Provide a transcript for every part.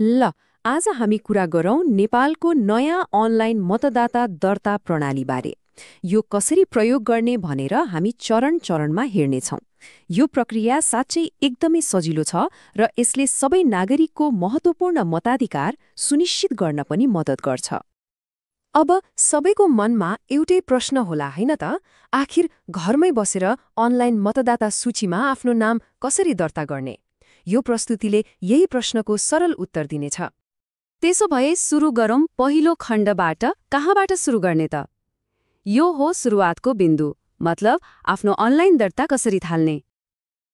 ल आज हामी कुरा गरौँ नेपालको नयाँ अनलाइन मतदाता दर्ता प्रणालीबारे। यो कसरी प्रयोग गर्ने भनेर हामी चरण चरणमा हेर्नेछौँ। यो प्रक्रिया साँच्चै एकदमै सजिलो छ र यसले सबै नागरिकको महत्त्वपूर्ण मताधिकार सुनिश्चित गर्न पनि मद्दत गर्छ। अब सबैको मनमा एउटै प्रश्न होला हैन त, आखिर घरमै बसेर अनलाइन मतदाता सूचीमा आफ्नो नाम कसरी दर्ता गर्ने? यो प्रस्तुतिले यही प्रश्नको सरल उत्तर दिनेछ। त्यसो भए सुरु गरौँ पहिलो खण्डबाट। कहाँबाट सुरु गर्ने त? यो हो सुरुवातको बिन्दु, मतलब आफ्नो अनलाइन दर्ता कसरी थाल्ने।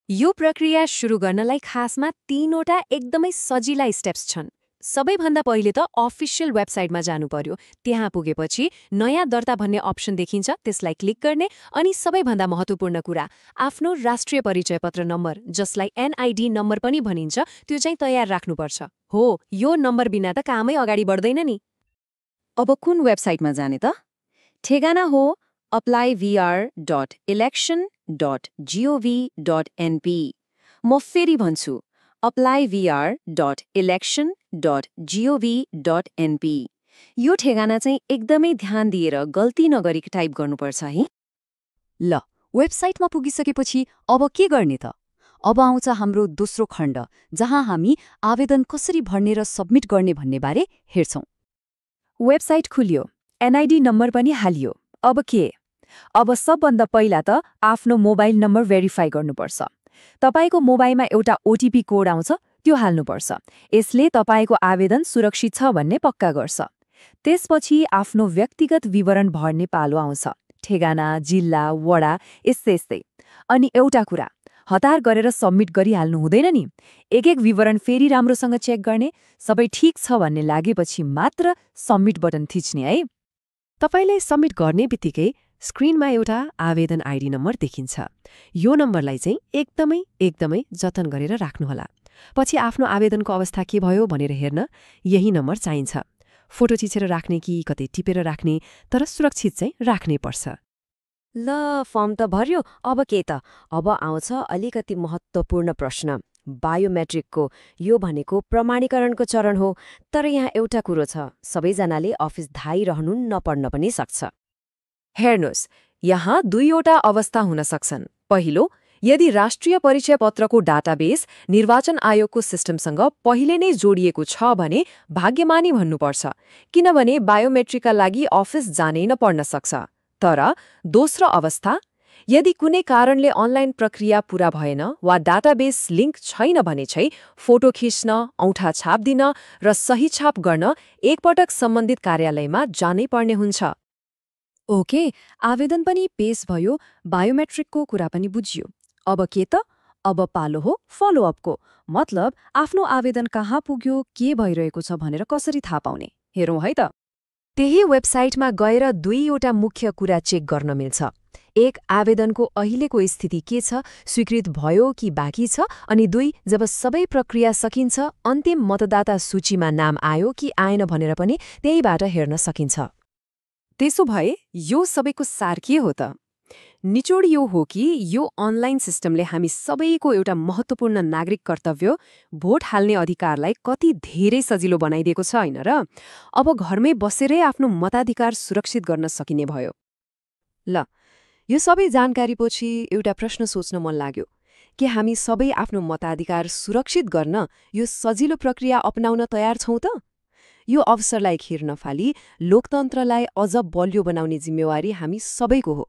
यो प्रक्रिया सुरु गर्नलाई खासमा 3वटा एकदमै सजिला स्टेप्स छन्। सबैभन्दा पहिले त अफिसियल वेबसाइटमा जानु पर्यो। त्यहाँ पुगेपछि नयाँ दर्ता भन्ने अप्सन देखिन्छ, त्यसलाई क्लिक गर्ने अनि सबैभन्दा महत्त्वपूर्ण कुरा, आफ्नो राष्ट्रिय परिचय पत्र नम्बर, जसलाई एनआइडी नम्बर पनि भनिन्छ, त्यो चाहिँ तयार राख्नुपर्छ। हो, यो नम्बर बिना त कामै अगाडि बढ्दैन नि। अब कुन वेबसाइटमा जाने त? ठेगाना हो applyvr.election.gov.np। म फेरि भन्छु, applyvr.election.gov.np। यो ठेगाना चाहिँ एकदमै ध्यान दिएर गल्ती नगरी टाइप गर्नुपर्छ है। ल, वेबसाइटमा पुगिसकेपछि अब के गर्ने त? अब आउँछ हाम्रो दोस्रो खण्ड, जहाँ हामी आवेदन कसरी भर्ने र सबमिट गर्ने भन्ने बारे हेर्छौँ। वेबसाइट खुल्यो, एनआइडी नम्बर पनि हालियो। अब के? अब सबभन्दा पहिला त आफ्नो मोबाइल नम्बर भेरिफाई गर्नुपर्छ। तपाईको मोबाइलमा एउटा ओटिपी कोड आउँछ, त्यो हाल्नुपर्छ। यसले तपाईको आवेदन सुरक्षित छ भन्ने पक्का गर्छ। त्यसपछि आफ्नो व्यक्तिगत विवरण भर्ने पालो आउँछ, ठेगाना, जिल्ला, वडा, यस्तै। अनि एउटा कुरा, हतार गरेर सबमिट गरिहाल्नु हुँदैन नि। एक विवरण फेरि राम्रोसँग चेक गर्ने, सबै ठिक छ भन्ने लागेपछि मात्र सबमिट बटन थिच्ने है। तपाईले सबमिट गर्ने बित्तिकै स्क्रिनमा एउटा आवेदन आइडी नम्बर देखिन्छ। यो नम्बरलाई चाहिँ एकदमै जतन गरेर राख्नुहोला। पछि आफ्नो आवेदनको अवस्था के भयो भनेर हेर्न यही नम्बर चाहिन्छ। फोटो खिचेर राख्ने कि कतै टिपेर राख्ने, तर सुरक्षित चाहिँ राख्नै पर्छ। ल, फर्म त भर्यो, अब के त? अब आउँछ अलिकति महत्त्वपूर्ण प्रश्न, बायोमेट्रिकको। यो भनेको प्रमाणीकरणको चरण हो। तर यहाँ एउटा कुरो छ, सबैजनाले अफिस धाइरहनु नपर्न पनि सक्छ। हेर्नुहोस्, यहाँ 2वटा अवस्था हुन सक्छन्। पहिलो, यदि राष्ट्रिय परिचय पत्रको डाटाबेस निर्वाचन आयोगको सिस्टमसँग पहिले नै जोडिएको छ भने भाग्यमानी भन्नुपर्छ, किनभने बायोमेट्रिकका लागि अफिस जानै नपर्न सक्छ। तर दोस्रो अवस्था, यदि कुनै कारणले अनलाइन प्रक्रिया पूरा भएन वा डाटाबेस लिङ्क छैन भने चाहिँ फोटो खिच्न, औँठा छाप दिन र सही छाप गर्न एकपटक सम्बन्धित कार्यालयमा जानै पर्ने हुन्छ। ओके, आवेदन पनि पेश भयो, बायोमेट्रिकको कुरा पनि बुझियो। अब के त? अब पालो हो फलोअपको, मतलब आफ्नो आवेदन कहाँ पुग्यो, के भइरहेको छ भनेर कसरी थाहा पाउने। हेरौँ है त। त्यही वेबसाइटमा गएर 2वटा मुख्य कुरा चेक गर्न मिल्छ। एक, आवेदनको अहिलेको स्थिति के छ, स्वीकृत भयो कि बाँकी छ। अनि 2, जब सबै प्रक्रिया सकिन्छ, अन्तिम मतदाता सूचीमा नाम आयो कि आएन भनेर पनि त्यहीबाट हेर्न सकिन्छ। त्यसो भए यो सबैको सार के हो त? निचोड यो हो कि यो अनलाइन सिस्टमले हामी सबैको एउटा महत्त्वपूर्ण नागरिक कर्तव्य, भोट हाल्ने अधिकारलाई कति धेरै सजिलो बनाइदिएको छ हैन र? अब घरमै बसेरै आफ्नो मताधिकार सुरक्षित गर्न सकिने भयो। ल, यो सबै जानकारीपछि एउटा प्रश्न सोच्न मन लाग्यो, के हामी सबै आफ्नो मताधिकार सुरक्षित गर्न यो सजिलो प्रक्रिया अपनाउन तयार छौँ त? यो अवसरलाई खिर नफाली लोकतन्त्रलाई अझ बलियो बनाउने जिम्मेवारी हामी सबैको हो।